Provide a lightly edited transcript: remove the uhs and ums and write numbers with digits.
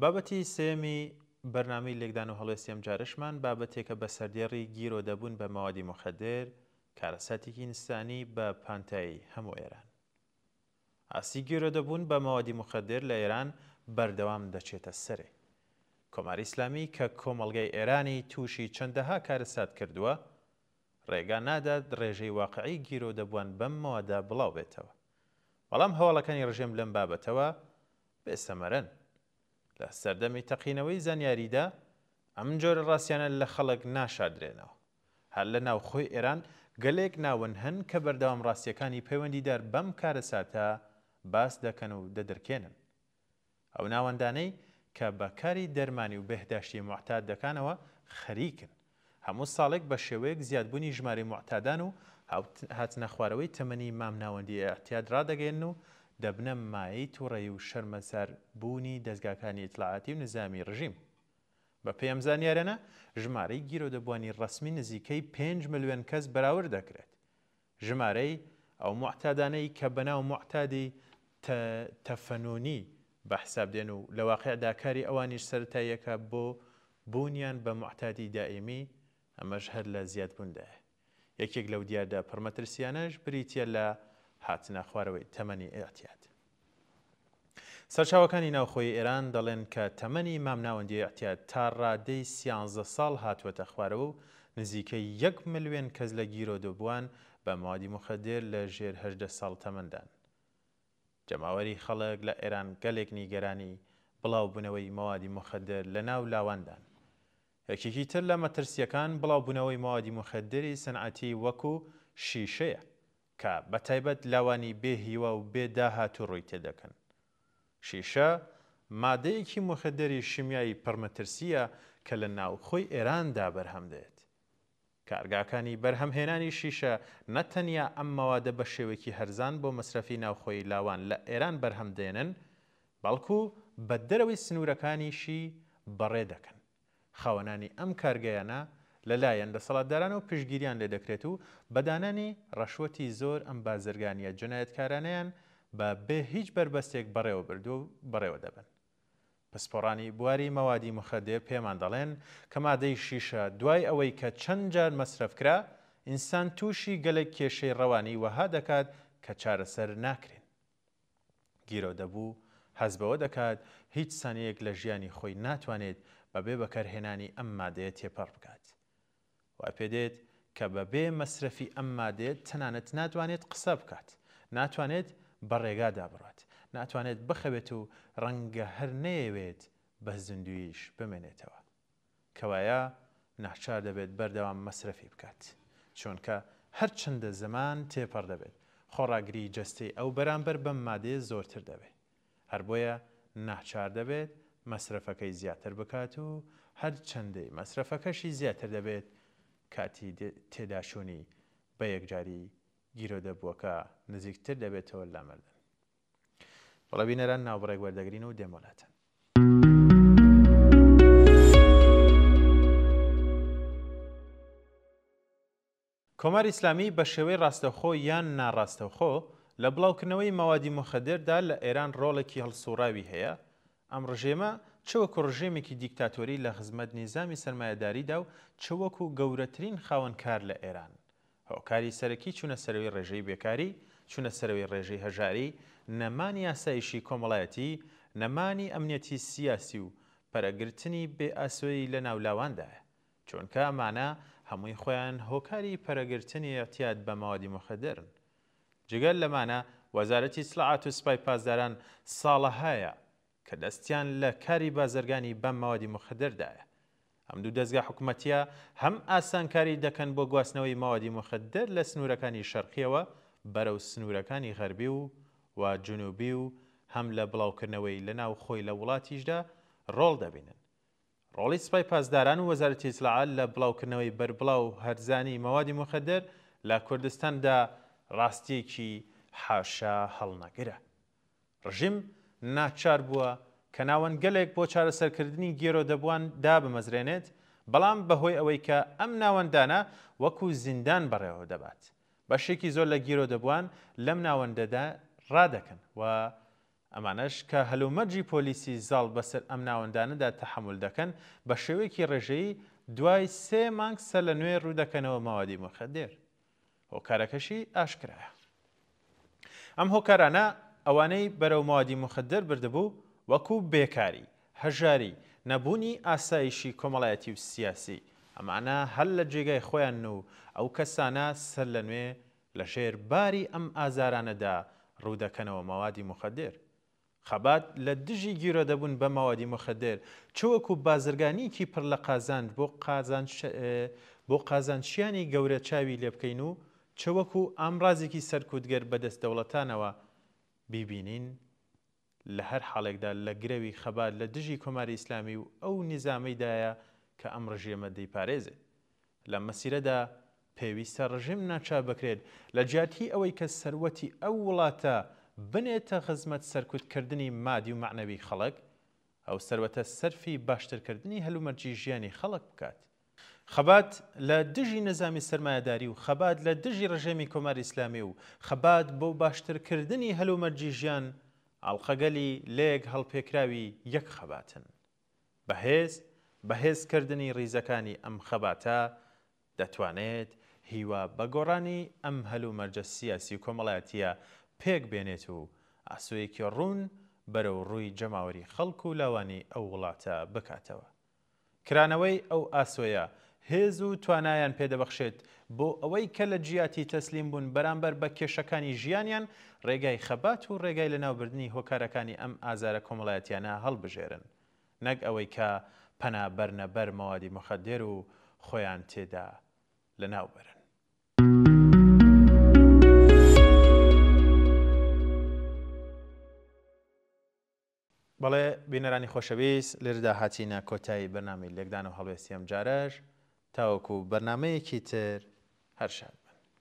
بابەتی سێمی بەرنامەی لێکدان و هەڵوێستی ئەم جارشمان بابەتێکە بە سەردێڕی گیرۆ دەبوون بە مەوادی مخدر کارەساتێکی ئینسانی بە پانتایی هەموو ئێران. ئاسی گیرۆ دەبوون بە مەوادی مخدر لە ئێران بەردەوام دەچێتە سەرێ. کۆماری ئیسلامی کە کۆمەڵگەی ئێرانی تووشی چەندەها کارەسات کردووە، ڕێگا نادات ڕێژەی واقعی گیرۆ دەبوون بەم مەوادە بڵاو بێتەوە. بەڵام هەواڵەکانی ڕژێم لەم بابەتەوە بێسەمەرن. لە سەردەمی تەقینەوەی زانیاریدا ئەم جۆرە ڕاستیانە لە خەڵک ناشادرێنەوە. هەر لە ناوخۆی ئێران گەلێک ناون هەن کە بەردەوام ڕاستیەکانی پەیوەندیدار بەم کارەساتە باس دەکەن و دەدرکێنن. ئەو ناوەندانەی کە بەکاری دەرمانی و بەهداشتی معتاد دەکانەوە خەریکن. هەموو ساڵێک بە شێوەیەک زیادبوونی ژمارەی معتادان و هاتنە خوارەوەی تەمەنی مامناوەندی ئەحتیاد ڕادەگەێن و دەبنە مایەی تووڕەیی و شەرمەسەر بوونی دەستگاکانی ئیتلاعاتی و نظامی ڕژیم. بە پێی ئەم زانیارانە ژمارەی گیرۆدەبوانی ڕەسمی نزیکەی 5 ملیۆن کەس بەراورد دەکرێت. ژمارەی ئەو معتادانەی کە بەناو معتادی تەفەنونی بەحساب دێن و لە واقعدا کاری ئەوانیش سەرەتاییەکە بۆ بوونیان بە معتادی دائیمی، ئەمەش هەر لە زیادبووندایە. یەکێک لەو دیاردا پڕمەترسیانەش بریتە لە هاتنە خوارەوەی تەمەنی ئەحتیاد. سەرچاوەکانی ناوخۆی ئێران دەڵێن کە تەمەنی مامناوەندی ئەحتیاد تا ڕادەی 13 ساڵ هاتووەتە خوارەوە و نزیکەی 1 ملیۆن کەس لە گیرۆدەبووان بە مەوادی مخدر لە ژێر 18 ساڵ تەمەندان. جەماوەری خەڵک لە ئێران گەلێک نیگەرانی بڵاوبوونەوەی مەوادی مخدر لە ناو لاواندان. یەکێکی تر لە مەترسیەکان بڵاوبوونەوەی مەوادی مخدری سەنعەتی وەکو شیشەیە کە بەتایبەت لاوانی بێهیوە و بێداهاتوو ڕووی تێدەکەن. شیشە مادەیەکی مخدری شیمیایی پڕمەترسیە کە لە ناوخۆی ئێراندا بەرهەم دێت. کارگاکانی بەرهەمهێنانی شیشە نەتەنیا ئەم مەوادە بە شێوەیەکی هەرزان بۆ مەصرفی ناوخۆی لاوان لە ئێران بەرهەم دێنن، بەڵکو بە دەرەوەی سنوورەکانیشی بەڕێ دەکەن. خاوەنانی ئەم کارگەیانە لەلایەن دەسەڵاتداران و پشتگیریان لێ دەکرێت و بەدانانی ڕەشوەتی زۆر ئەم بازرگانیە جنایەتکارانەیان بە بێ هیچ بربەستێک بەڕێوە بردو و بەڕێوە دەبن. پسپۆڕانی بواری مەوادی مخدر پێمان دەڵێن کە مادەی شیشە دوای ئەوەی کە چەند جار مەصرف کرا، ئینسان تووشی گەلێک کێشەی ڕەوانی وەها دەکات کە چارەسەر ناکرێن. گیرۆ دەبوو حەز بەوە دەکات هیچ سانیەک لە ژیانی خۆی ناتوانێت بەبێ بەکارهێنانی ئەم مادەیە تێپەڕ بکات. وای پێدێت کە بەبێ مەصرفی ئەم مادەیە تەنانەت ناتوانێت قسە بکات، ناتوانێت بە ڕێگادا بڕات، ناتوانێت بخەوێت و ڕەنگە هەر نەیەوێت بە زیندویش بمێنێتەوە. کەوایە ناچار دەبێت بەردەوام مەصرفی بکات، چونکە هەر چەندە زەمان تێپەڕ دەبێت خۆڕاگری جەستەی ئەو بەرامبەر بەم مادەیە زۆرتر دەبێت. هەر بۆیە ناچار دەبێت مەصرفەکەی زیاتر بکات و هەر چەندەی مەصرفەکەشی زیاتر دەبێت کاتی تێداشوونی بە یەکجاری گیرۆدەبووەکە نزیکتر دەبێتەوە لە مردن. بەڵێ بینەران ناوبڕێک وەردەگرین و دێمۆلاتن. کۆماری ئیسلامی بە شێوەی ڕاستەوخۆ یان ناڕاستەوخۆ لە بڵاوکردنەوەی مەوادی مخدردا لە ئێران ڕۆڵێکی هەڵسوڕاوی هەیە. ئەم ڕژێمە چوەکو ڕژێمێکی دیکتاتۆری لە خزمەت نیزامی سەرمایەداریدا و چوەکو گەورەترین خاوەنکار لە ئێران. هۆکاری سەرەکی چوونە سەرەوەی ڕێژەی بێکاری، چوونە سەرەوەی ڕێژەی هەژاری، نەمانی یاسایشی کۆمەڵایەتی، نەمانی ئەمنیەتی سیاسی و پەرەگرتنی بێ ئاسۆیی لە ناولاواندایە، چونکە ئەمانە هەمووی خۆیان هۆکاری پەرەگرتنی ئەحتیاد بە مەوادی مخدرن. جگەل لەمانە وەزارەتی ئیسلاحات و سوپای پاسداران ساڵەهایە کە دەستیان لە کاری بازرگانی بەم مەوادی مخدردایە. ئەم دوو دەستگا حکوومەتیە هەم ئاسانکاری دەکەن بۆ گواستنەوەی مەوادی مخدر لە سنوورەکانی شەرقیەوە بەرەو سنوورەکانی غەربی و جنوبی و هەم لە بڵاوکردنەوەی لە ناو خۆی لە وڵاتیشدا ڕۆڵ دەبینن. ڕۆڵی سوپای پاسداران و وەزارەتی ئیسلاحات لە بڵاوکردنەوەی بەربڵاو هەرزانی مەوادی مخدر لە کوردستاندا ڕاستیەکی حاشا هەڵنەگرە. ڕژیم ناچار بووە کە ناوەندگەلێک بۆ چارەسەرکردنی گیرۆدەبووان دابمەزرێنێت، بەڵام بەهۆی ئەوەی کە ئەم ناوەندانە وەکو زیندان بەڕێوە دەبات. بەشێکی زۆر لە گیرۆدەبووان لەم ناوەندەدا ڕادەکەن و ئەمانەش کە هەلومەرجی پۆلیسی زاڵ بەسەر ئەم ناوەندانەدا تەحمل دەکەن بە شێوەیەکی ڕێژەیی دوای 3 مانگ سەر لە نوێ ڕوودەکەنەوە ماوەدی مخدر. هۆکارەکەشی ئاشکرایە. ئەم هۆکارانە ئەوانەی بەرەو ماوەدی مخدر بردبوو وەکو بێکاری، هەژاری، نەبوونی ئاسایشی کۆمەڵایەتی و سیاسی، ئەمانە هەر لە جێگای خۆیان و ئەو کەسانە سەر لە نوێ لە ژێر باری ئەم ئازارانەدا ڕوودەکەنەوە ماوەدی مخدر. خەبات لە دژی گیرۆدەبوون بە ماوەدی مخدر چوەکو بازرگانیکی پڕ لە قازاند بۆ قازانچیانی گەورە چاوی لێ بکەین و چوەکو ئامڕازێکی سەرکوتگەر بەدەست دەوڵەتانەوە بیبینین لە هەر حاڵێکدا لە گرەوی خەبات لە دژی کۆماری ئیسلامی و ئەو نیزامەیدایە کە ئەم ڕژێمە دەیپارێزێت. لە مەسیرەدا پێویستە ڕژیم ناچار بکرێت لە جیاتی ئەوەی کە سەروەتی ئەو وڵاتە بنێتە خزمەت سەرکوتکردنی مادی و معنەوی خەڵک، ئەو سەروەتە سەرفی باشترکردنی هەلومەرجی ژیانی خەڵک بکات. خەبات لە دژی نەزامی سەرمایەداری و خەبات لە دژی ڕژێمی کۆماری ئیسلامی و خەبات بۆ باشترکردنی هەلومەرجی ژیان ئاڵخەگەلی لێک هەڵپێکراوی یەک خەباتن. بەهێزکردنی ڕیزەکانی ئەم خەباتە دەتوانێت هیوا بە گۆڕانی ئەم هەلومەرجە سیاسی و کۆمەڵایەتیە پێک بێنێت و ئاسوویەکی ڕوون بەرەو ڕووی جەماوەری خەڵک و لاوانی ئەو وڵاتە بکاتەوە. کرانەوەی ئەو ئاسوەیە هێز و توانایان پێدەبەخشێت بۆ ئەوەی کە لە جیاتی تەسلیم بوون بەرامبەر بە کێشەکانی ژیانیان ڕێگای خەبات و ڕێگای لەناوبردنی هۆکارەکانی ئەم ئازارە کۆمەڵایەتیانە هەڵبژێرن، نەک ئەوەی کە پەنا بەرنە بەر ماوەدی مخدر و خۆیان تێدا لەناوبەرن. بەڵێ بینەرانی خۆشەویست، لێرەدا هاتیینە کۆتایی بەرنامەی لێکدان و هەڵوێستی ئەم جارەش تاوەکو بەرنامەیەکی تر هەر شاد.